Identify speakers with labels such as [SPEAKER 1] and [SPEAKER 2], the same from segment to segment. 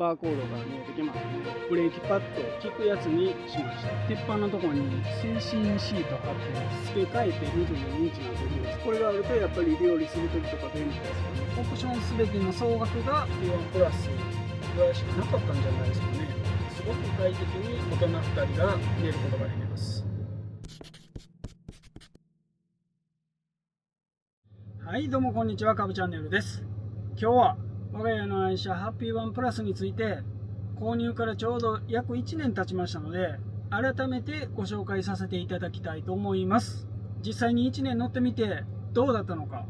[SPEAKER 1] バーコードが見えてきますね。ブレーキパッドを効くやつにしました。鉄板のところに静心シート貼って付け替えて24インチの時です。これがあるとやっぱり料理する時とか便利ですよね。オプション全ての総額が4プラスぐらいしかなかったんじゃないですかね。すごく快適に大人2人が寝ることができます。はい、どうもこんにちは、かぶチャンネルです。今日は我が家の愛車ハッピーワンプラスについて購入からちょうど約1年経ちましたので、改めてご紹介させていただきたいと思います。実際に1年乗ってみてどうだったのか、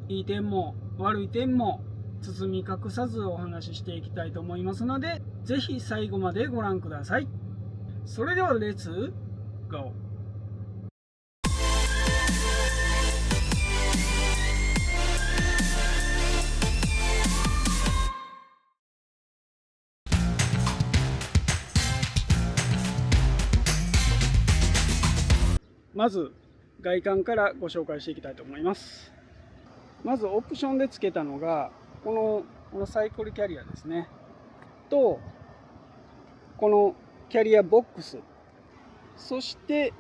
[SPEAKER 1] いい点も悪い点も包み隠さずお話ししていきたいと思いますので、ぜひ最後までご覧ください。それではレッツゴー。まず外観からご紹介していきたいと思います。まずオプションで付けたのがこのサイクルキャリアですねと、このキャリアボックス、そして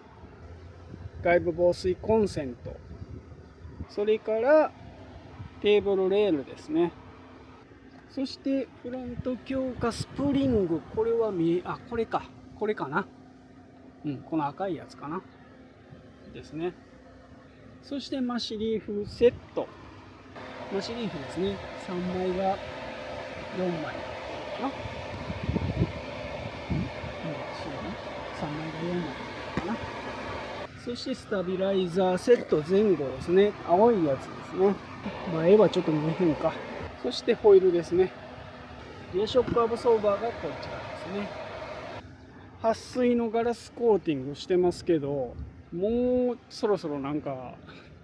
[SPEAKER 1] 外部防水コンセント、それからテーブルレールですね、そしてフロント強化スプリング、これはこれかな、この赤いやつかなですね。そしてマシリーフセット、マシリーフですね、3枚が4枚かな、3枚が4枚かな。そしてスタビライザーセット前後ですね、青いやつですね。前はちょっと見えへんか。そしてホイールですね。リアショックアブソーバーがこちらですね。撥水のガラスコーティングしてますけど、もうそろそろなんか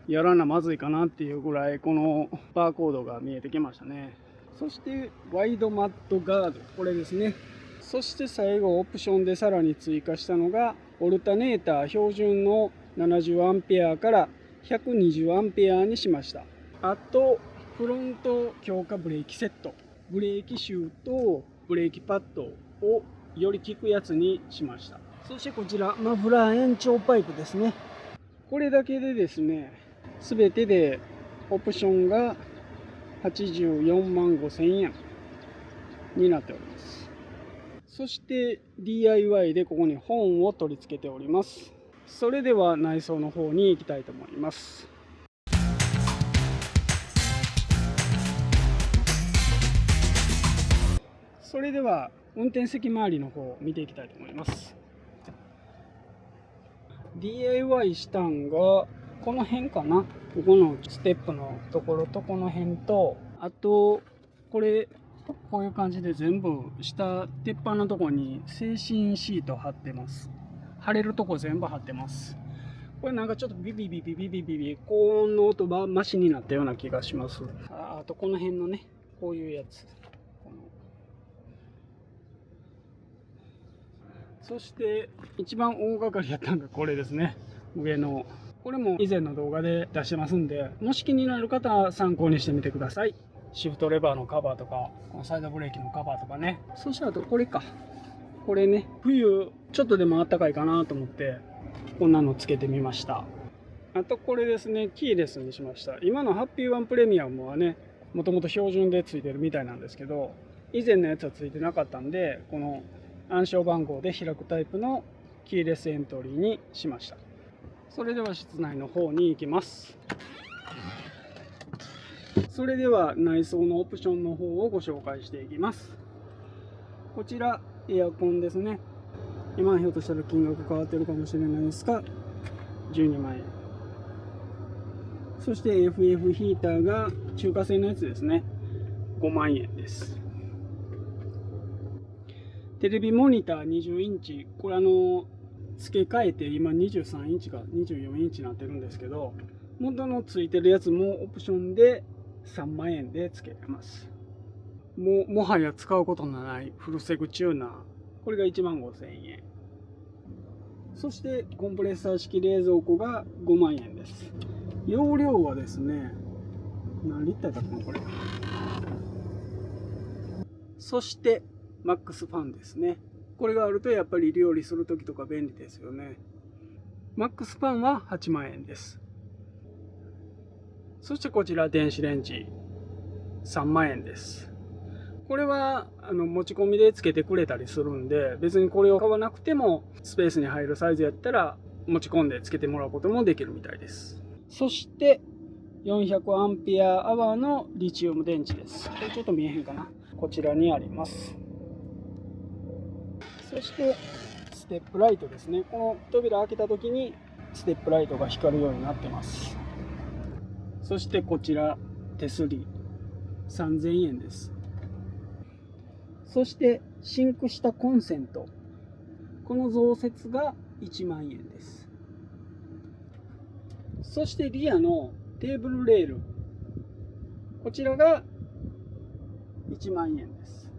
[SPEAKER 1] やらなまずいかなっていうぐらいこのバーコードが見えてきましたね。そしてワイドマットガード、これですね。そして最後オプションでさらに追加したのがオルタネーター標準の 70A から 120A にしました。あとフロント強化ブレーキセット、ブレーキシューとブレーキパッドをより効くやつにしました。そしてこちらマフラー延長パイプですね。これだけでですね、全てでオプションが84万5000円になっております。そして DIY でここに本を取り付けております。それでは内装の方に行きたいと思います。それでは運転席周りの方を見ていきたいと思います。DIY したんがこの辺かな、ここのステップのところとこの辺と、あとこういう感じで全部下鉄板のところに静心シート貼ってます。貼れるとこ全部貼ってます。これなんかちょっとビビビビビビビビ高音の音がマシになったような気がします。あとこの辺のね、こういうやつ、そして一番大掛かりやったのがこれですね。上のこれも以前の動画で出してますんで、もし気になる方は参考にしてみてください。シフトレバーのカバーとか、このサイドブレーキのカバーとかね。そしてあとこれか、これね、冬ちょっとでもあったかいかなと思ってこんなのつけてみました。あとこれですね、キーレスにしました。今のハッピーワンプレミアムはね、もともと標準でついてるみたいなんですけど、以前のやつはついてなかったんで、この暗証番号で開くタイプのキーレスエントリーにしました。それでは室内の方に行きます。それでは内装のオプションの方をご紹介していきます。こちらエアコンですね。今ひょっとしたら金額変わってるかもしれないですが、12万円。そして FF ヒーターが中華製のやつですね、5万円です。テレビモニター20インチ、これ付け替えて今23インチか24インチになってるんですけど、元のついてるやつもオプションで3万円で付けれます。もはや使うことのないフルセグチューナー、これが1万5000円。そしてコンプレッサー式冷蔵庫が5万円です。容量はですね、何リッターだったかな、これそしてマックスファンですね。これがあるとやっぱり料理する時とか便利ですよね。マックスファンは8万円です。そしてこちら電子レンジ3万円です。これは持ち込みでつけてくれたりするんで、別にこれを買わなくてもスペースに入るサイズやったら持ち込んでつけてもらうこともできるみたいです。そして400アンペアアワーのリチウム電池です。これちょっと見えへんかな。こちらにあります。そしてステップライトですね。この扉開けた時にステップライトが光るようになってます。そしてこちら手すり3000円です。そしてシンクしたコンセント、この増設が1万円です。そしてリアのテーブルレール、こちらが1万円です。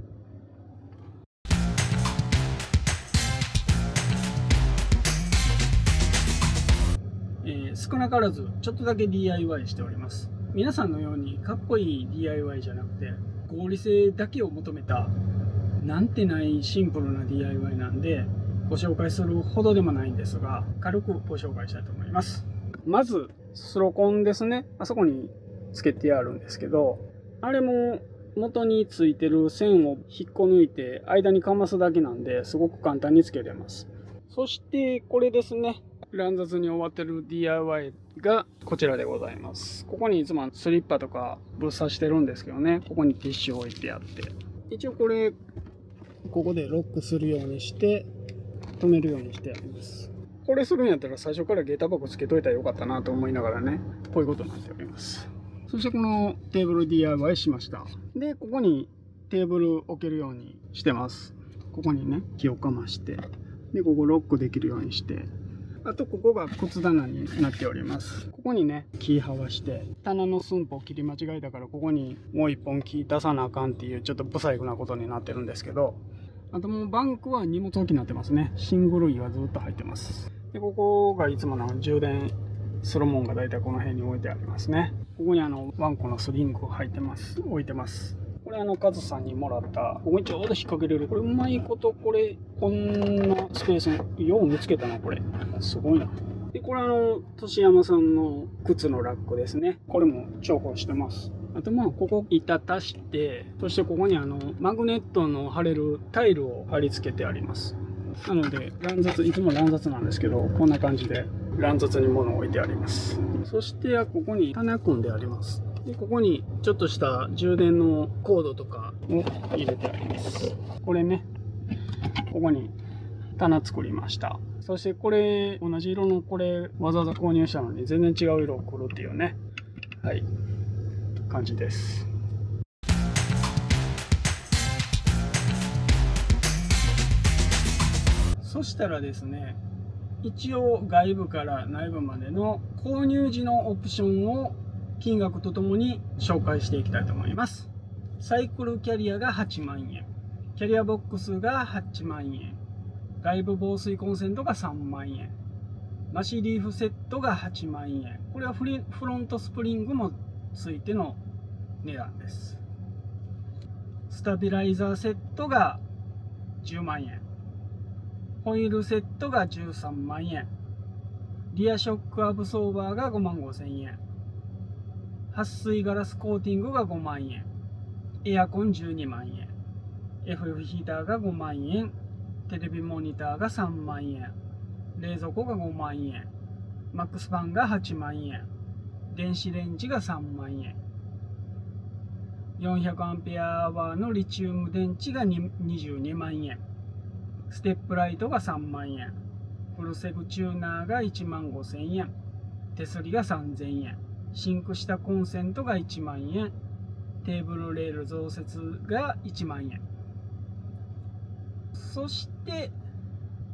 [SPEAKER 1] 少なからずちょっとだけ DIY しております。皆さんのようにかっこいい DIY じゃなくて合理性だけを求めたなんてないシンプルな DIY なんでご紹介するほどでもないんですが、軽くご紹介したいと思います。まずスロコンですね。あそこにつけてあるんですけど、あれも元についてる線を引っこ抜いて間にかますだけなんで、すごく簡単につけれます。そしてこれですね、乱雑に終わってる DIY がこちらでございます。ここにいつもスリッパとかぶっ刺してるんですけどね、ここにティッシュ置いてあって、一応これここでロックするようにして止めるようにしてあります。これするんやったら最初から下駄箱つけといたらよかったなと思いながらね、こういうことになっております。そしてこのテーブル DIY しました。でここにテーブル置けるようにしてます。ここにね木をかまして、でここロックできるようにして、あとここが靴棚になっております。ここにね木はわして、棚の寸法切り間違えたからここにもう一本木出さなあかんっていうちょっと不細工なことになってるんですけど、あともうバンクは荷物置きになってますね。シングル位はずっと入ってます。でここがいつもの充電するもんがだいたいこの辺に置いてありますね。ここにワンコのスリング入ってます。置いてます。これカズさんにもらった、ここにちょうど引っ掛けれる。これうまいこと、これこんなスペースよう見つけたな。これすごいな。でこれ年山さんの靴のラックですね。これも重宝してます。あとここ板足して、そしてここにマグネットの貼れるタイルを貼り付けてあります。なので乱雑、いつも乱雑なんですけど、こんな感じで乱雑に物を置いてあります。そしてここに棚組んであります。でここにちょっとした充電のコードとかを入れてあります。これね、ここに棚作りました。そしてこれ同じ色の、これわざわざ購入したのに全然違う色をくるっていうね、はい感じです。そしたらですね、一応外部から内部までの購入時のオプションを金額とともに紹介していきたいと思います。サイクルキャリアが8万円、キャリアボックスが8万円、外部防水コンセントが3万円、マシリーフセットが8万円。これはフロントスプリングもついての値段です。スタビライザーセットが10万円、ホイールセットが13万円、リアショックアブソーバーが5万5千円、撥水ガラスコーティングが5万円、エアコン12万円、FF ヒーターが5万円、テレビモニターが3万円、冷蔵庫が5万円、マックスファンが8万円、電子レンジが3万円、400アンペアアワーのリチウム電池が22万円、ステップライトが3万円、フルセグチューナーが1万5千円、手すりが3000円、シンクしたコンセントが1万円、テーブルレール増設が1万円。そして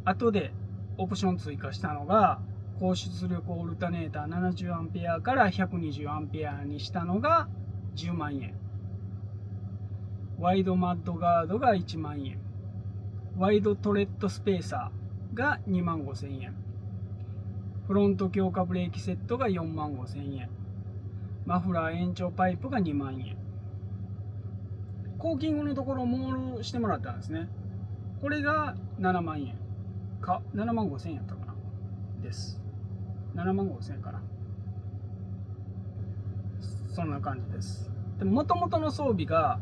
[SPEAKER 1] 後でオプション追加したのが、高出力オルタネーター70アンペアから120アンペアにしたのが10万円、ワイドマッドガードが1万円、ワイドトレッドスペーサーが2万5千円、フロント強化ブレーキセットが4万5千円、マフラー延長パイプが2万円。コーキングのところをモールしてもらったんですね。これが7万円か7万5千円やったかなです。7万5千円かな、そんな感じです。でもともとの装備が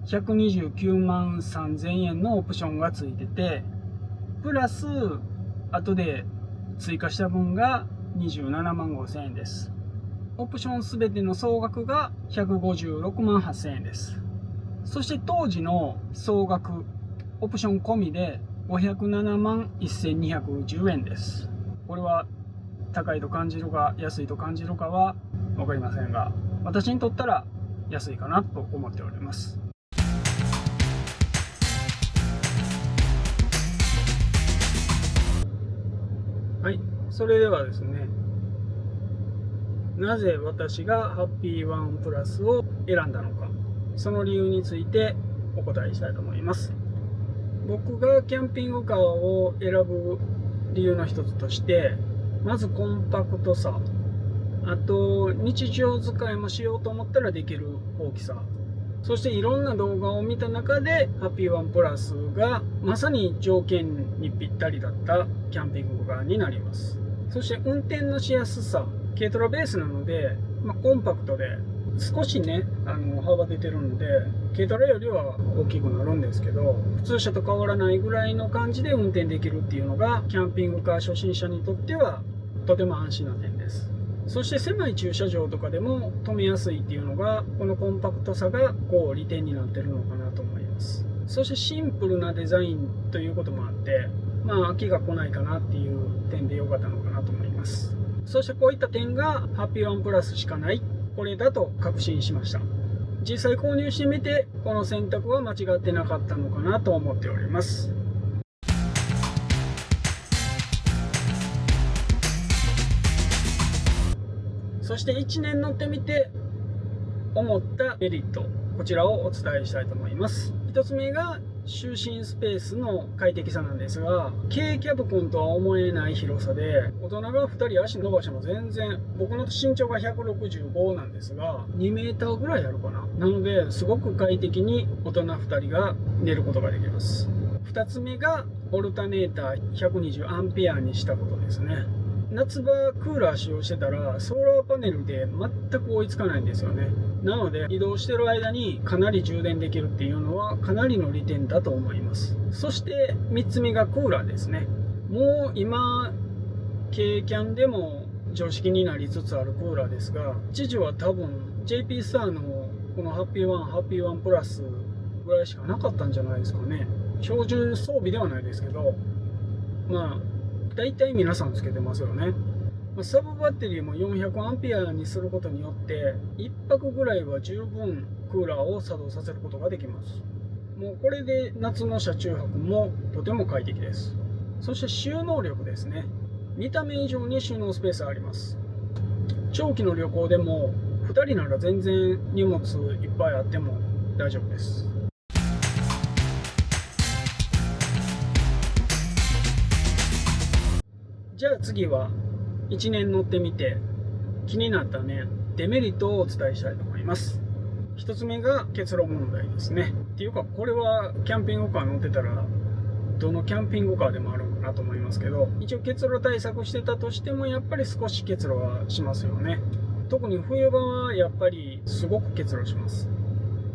[SPEAKER 1] 129万3千円のオプションがついてて、プラス後で追加した分が27万5千円です。オプションすべての総額が156万8千円です。そして当時の総額オプション込みで507万1210円です。これは高いと感じるか安いと感じるかは分かりませんが、私にとったら安いかなと思っております。はい、それではですね、なぜ私がハッピーワンプラスを選んだのか、その理由についてお答えしたいと思います。僕がキャンピングカーを選ぶ理由の一つとして、まずコンパクトさ、あと日常使いもしようと思ったらできる大きさ、そしていろんな動画を見た中でハッピーワンプラスがまさに条件にぴったりだったキャンピングカーになります。そして運転のしやすさ、軽トラベースなので、コンパクトで少しね幅出てるので軽トラよりは大きくなるんですけど、普通車と変わらないぐらいの感じで運転できるっていうのがキャンピングカー初心者にとってはとても安心な点です。そして狭い駐車場とかでも止めやすいっていうのがこのコンパクトさが利点になってるのかなと思います。そしてシンプルなデザインということもあって飽きが来ないかなっていう点で良かったのかなと思います。そしてこういった点がハッピーワンプラスしかないこれだと確信しました。実際購入してみてこの選択は間違ってなかったのかなと思っております。そして1年乗ってみて思ったメリット、こちらをお伝えしたいと思います。1つ目が就寝スペースの快適さなんですが、軽キャブ君とは思えない広さで、大人が2人足伸ばしても全然、僕の身長が165なんですが2メーターぐらいあるかな。なのですごく快適に大人2人が寝ることができます。2つ目がオルタネーター120アンペアにしたことですね。夏場クーラー使用してたらソーラーパネルで全く追いつかないんですよね。なので移動してる間にかなり充電できるっていうのはかなりの利点だと思います。そして3つ目がクーラーですね。もう今軽キャンでも常識になりつつあるクーラーですが、一時は多分 JP スターのこのハッピーワンプラスぐらいしかなかったんじゃないですかね。標準装備ではないですけど大体皆さんつけてますよね。サブバッテリーも400アンペアにすることによって1泊ぐらいは十分クーラーを作動させることができます。もうこれで夏の車中泊もとても快適です。そして収納力ですね。見た目以上に収納スペースあります。長期の旅行でも2人なら全然荷物いっぱいあっても大丈夫です。じゃあ次は1年乗ってみて気になったデメリットをお伝えしたいと思います。1つ目が結露問題ですね。っていうかこれはキャンピングカー乗ってたらどのキャンピングカーでもあるのかなと思いますけど、一応結露対策してたとしてもやっぱり少し結露はしますよね。特に冬場はやっぱりすごく結露します。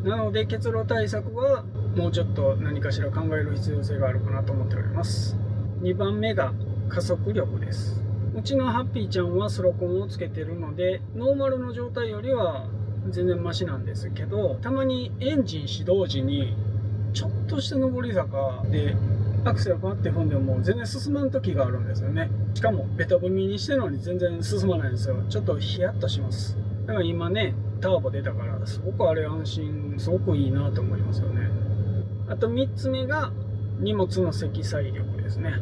[SPEAKER 1] なので結露対策はもうちょっと何かしら考える必要性があるかなと思っております。2番目が加速力です。うちのハッピーちゃんはスロコンをつけてるのでノーマルの状態よりは全然マシなんですけど、たまにエンジン始動時にちょっとした上り坂でアクセルパッて踏んでも全然進まん時があるんですよね。しかもベタ踏みにしてるのに全然進まないんですよ。ちょっとヒヤッとします。だから今ターボ出たからすごくあれ安心、すごくいいなと思いますよね。あと3つ目が荷物の積載力ですね。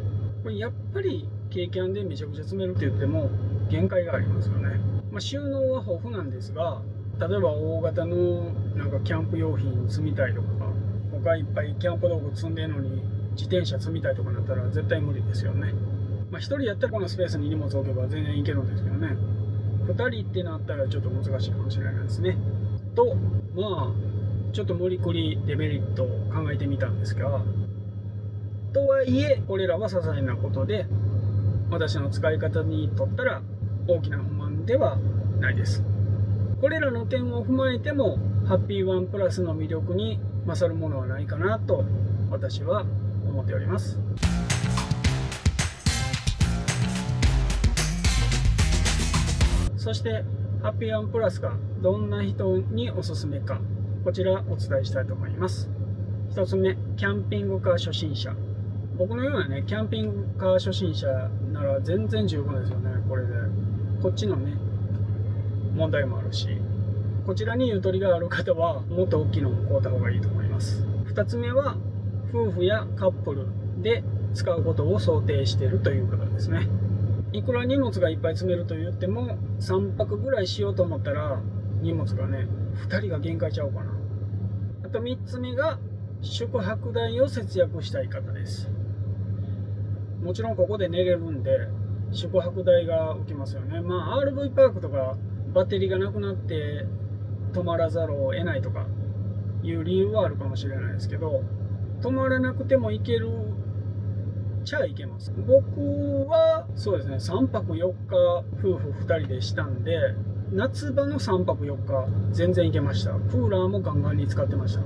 [SPEAKER 1] これやっぱり軽キャンでめちゃくちゃ積めるって言っても限界がありますよね。収納は豊富なんですが、例えば大型のキャンプ用品積みたいとか、他いっぱいキャンプ道具積んでるのに自転車積みたいとかなったら絶対無理ですよね。1人やったらこのスペースに荷物置けば全然いけるんですけどね、2人ってなったらちょっと難しいかもしれないですね。とちょっと無理くりデメリットを考えてみたんですが、とはいえこれらは些細なことで私の使い方にとったら大きな不満ではないです。これらの点を踏まえてもハッピーワンプラスの魅力に勝るものはないかなと私は思っております。そしてハッピーワンプラスがどんな人におすすめか、こちらお伝えしたいと思います。1つ目、キャンピングカー初心者。僕のようなね、キャンピングカー初心者なら全然十分ですよね。これでこっちのね問題もあるし、こちらにゆとりがある方はもっと大きいのを買うた方がいいと思います。2つ目は夫婦やカップルで使うことを想定しているという方ですね。いくら荷物がいっぱい詰めると言っても3泊ぐらいしようと思ったら荷物がね2人が限界ちゃうかな。あと3つ目が宿泊代を節約したい方です。もちろんここで寝れるんで宿泊代が浮きますよね。RV パークとかバッテリーがなくなって泊まらざるを得ないとかいう理由はあるかもしれないですけど、泊まらなくても行けるちゃいけます。僕はそうですね、3泊4日夫婦2人でしたんで、夏場の3泊4日全然行けました。クーラーもガンガンに使ってました。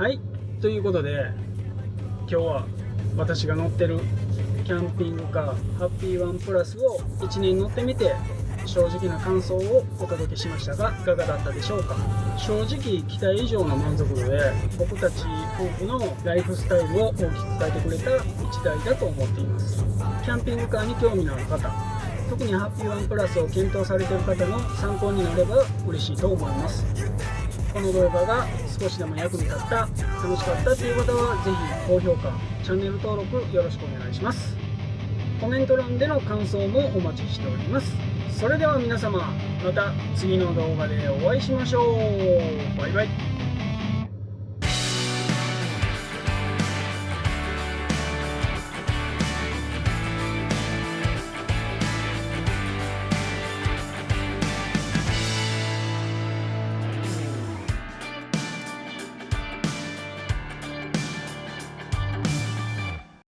[SPEAKER 1] はい、ということで今日は私が乗ってるキャンピングカーハッピーワンプラスを1年乗ってみて正直な感想をお届けしましたが、いかがだったでしょうか。正直期待以上の満足度で僕たち夫婦のライフスタイルを大きく変えてくれた1台だと思っています。キャンピングカーに興味のある方、特にハッピーワンプラスを検討されている方の参考になれば嬉しいと思います。この動画が少しでも役に立った、楽しかったという方はぜひ高評価、チャンネル登録よろしくお願いします。コメント欄での感想もお待ちしております。それでは皆様、また次の動画でお会いしましょう。バイバイ。